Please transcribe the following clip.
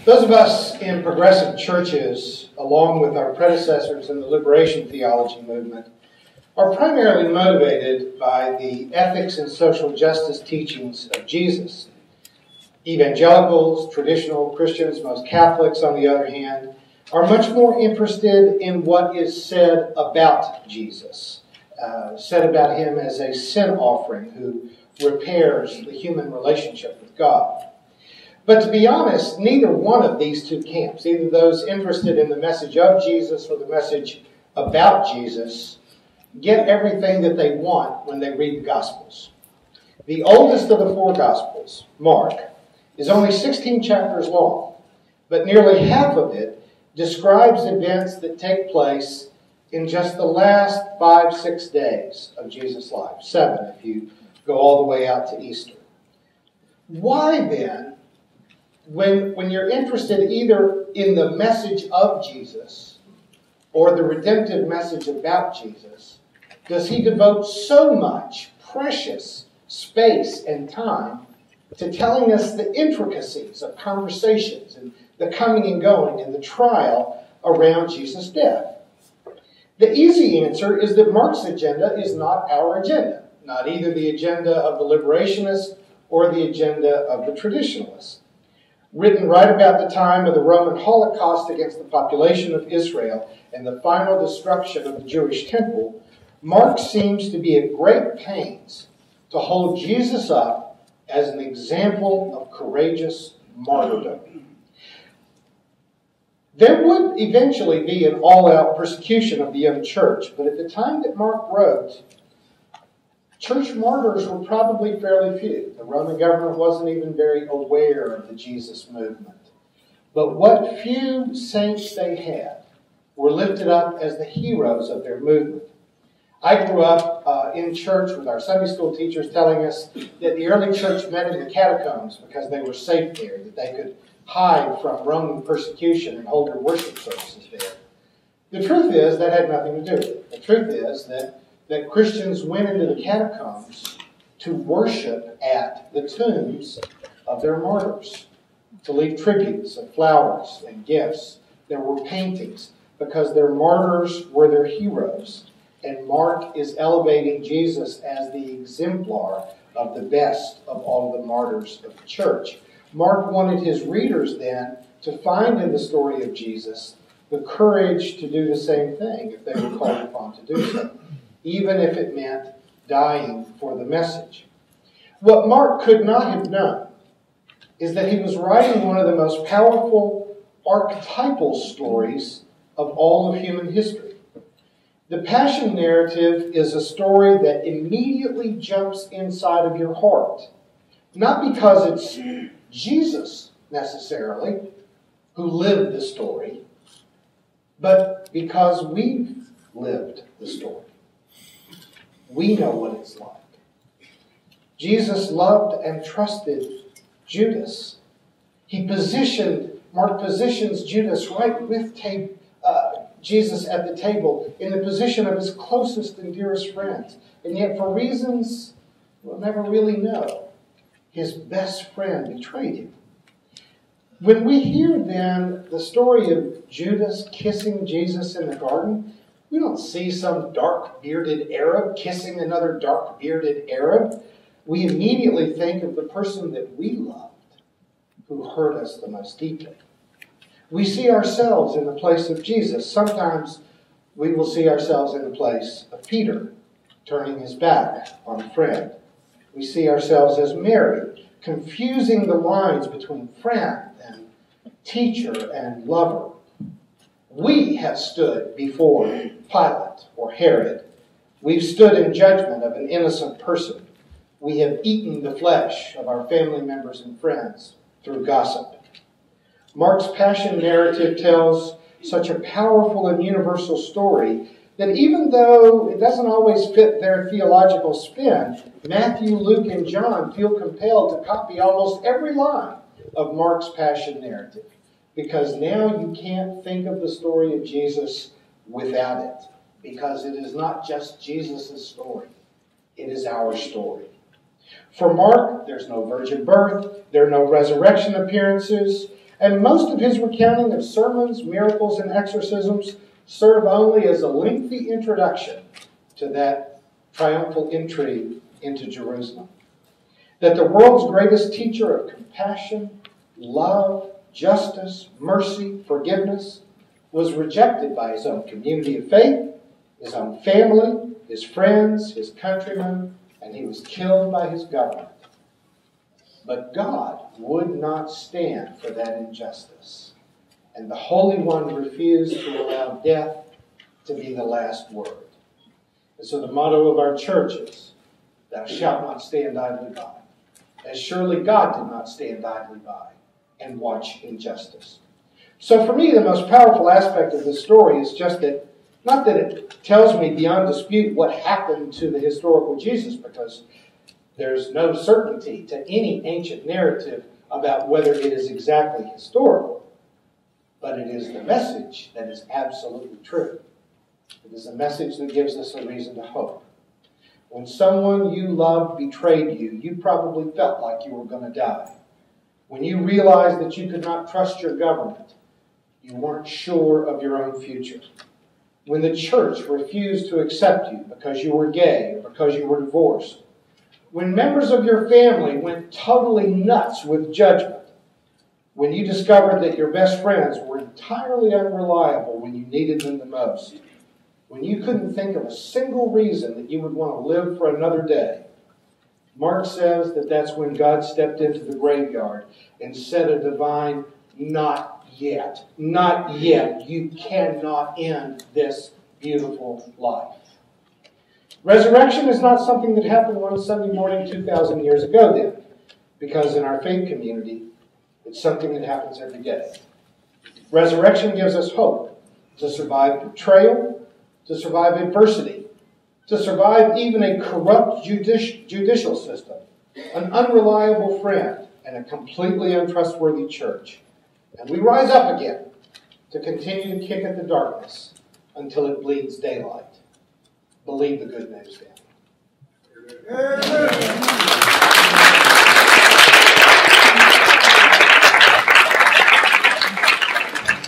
Those of us in progressive churches, along with our predecessors in the liberation theology movement, are primarily motivated by the ethics and social justice teachings of Jesus. Evangelicals, traditional Christians, most Catholics, on the other hand, are much more interested in what is said about Jesus, said about him as a sin offering who repairs the human relationship with God. But to be honest, neither one of these two camps, either those interested in the message of Jesus or the message about Jesus, get everything that they want when they read the Gospels. The oldest of the four Gospels, Mark, is only 16 chapters long, but nearly half of it describes events that take place in just the last 5-6 days of Jesus' life. 7 if you go all the way out to Easter. Why then, when you're interested either in the message of Jesus or the redemptive message about Jesus, does he devote so much precious space and time to telling us the intricacies of conversations and the coming and going and the trial around Jesus' death? The easy answer is that Mark's agenda is not our agenda, not either the agenda of the liberationists or the agenda of the traditionalists. Written right about the time of the Roman Holocaust against the population of Israel and the final destruction of the Jewish temple, Mark seems to be at great pains to hold Jesus up as an example of courageous martyrdom. There would eventually be an all-out persecution of the young church, but at the time that Mark wrote, church martyrs were probably fairly few. The Roman government wasn't even very aware of the Jesus movement. But what few saints they had were lifted up as the heroes of their movement. I grew up in church with our Sunday school teachers telling us that the early church met in the catacombs because they were safe there, that they could hide from Roman persecution and hold their worship services there. The truth is that had nothing to do with it. The truth is that Christians went into the catacombs to worship at the tombs of their martyrs, to leave tributes of flowers and gifts. There were paintings because their martyrs were their heroes. And Mark is elevating Jesus as the exemplar of the best of all the martyrs of the church. Mark wanted his readers then to find in the story of Jesus the courage to do the same thing if they were called upon to do so, even if it meant dying for the message. What Mark could not have known is that he was writing one of the most powerful archetypal stories of all of human history. The Passion narrative is a story that immediately jumps inside of your heart, not because it's Jesus necessarily who lived the story, but because we've lived the story. We know what it's like. Jesus loved and trusted Judas. Mark positions Judas right with Jesus at the table in the position of his closest and dearest friends. And yet for reasons we'll never really know, his best friend betrayed him. When we hear then the story of Judas kissing Jesus in the garden, we don't see some dark-bearded Arab kissing another dark-bearded Arab. We immediately think of the person that we loved, who hurt us the most deeply. We see ourselves in the place of Jesus. Sometimes we will see ourselves in the place of Peter, turning his back on a friend. We see ourselves as Mary, confusing the lines between friend and teacher and lover. We have stood before Pilate or Herod. We've stood in judgment of an innocent person. We have eaten the flesh of our family members and friends through gossip. Mark's Passion narrative tells such a powerful and universal story that even though it doesn't always fit their theological spin, Matthew, Luke, and John feel compelled to copy almost every line of Mark's Passion narrative, because now you can't think of the story of Jesus without it, because it is not just Jesus' story. It is our story. For Mark, there's no virgin birth, there are no resurrection appearances. And most of his recounting of sermons, miracles, and exorcisms serve only as a lengthy introduction to that triumphal entry into Jerusalem. That the world's greatest teacher of compassion, love, justice, mercy, forgiveness was rejected by his own community of faith, his own family, his friends, his countrymen, and he was killed by his government. But God would not stand for that injustice, and the Holy One refused to allow death to be the last word. And so the motto of our church is, "Thou shalt not stand idly by," as surely God did not stand idly by and watch injustice. So for me, the most powerful aspect of this story is just that, not that it tells me beyond dispute what happened to the historical Jesus, because there's no certainty to any ancient narrative about whether it is exactly historical, but it is the message that is absolutely true. It is a message that gives us a reason to hope. When someone you loved betrayed you, you probably felt like you were going to die. When you realized that you could not trust your government, you weren't sure of your own future. When the church refused to accept you because you were gay or because you were divorced. When members of your family went totally nuts with judgment. When you discovered that your best friends were entirely unreliable when you needed them the most. When you couldn't think of a single reason that you would want to live for another day. Mark says that that's when God stepped into the graveyard and said a divine, "Not yet. Not yet. You cannot end this beautiful life." Resurrection is not something that happened one Sunday morning 2,000 years ago then, because in our faith community, it's something that happens every day. Resurrection gives us hope to survive betrayal, to survive adversity, to survive even a corrupt judicial system, an unreliable friend, and a completely untrustworthy church. And we rise up again to continue to kick at the darkness until it bleeds daylight. Believe the good news then.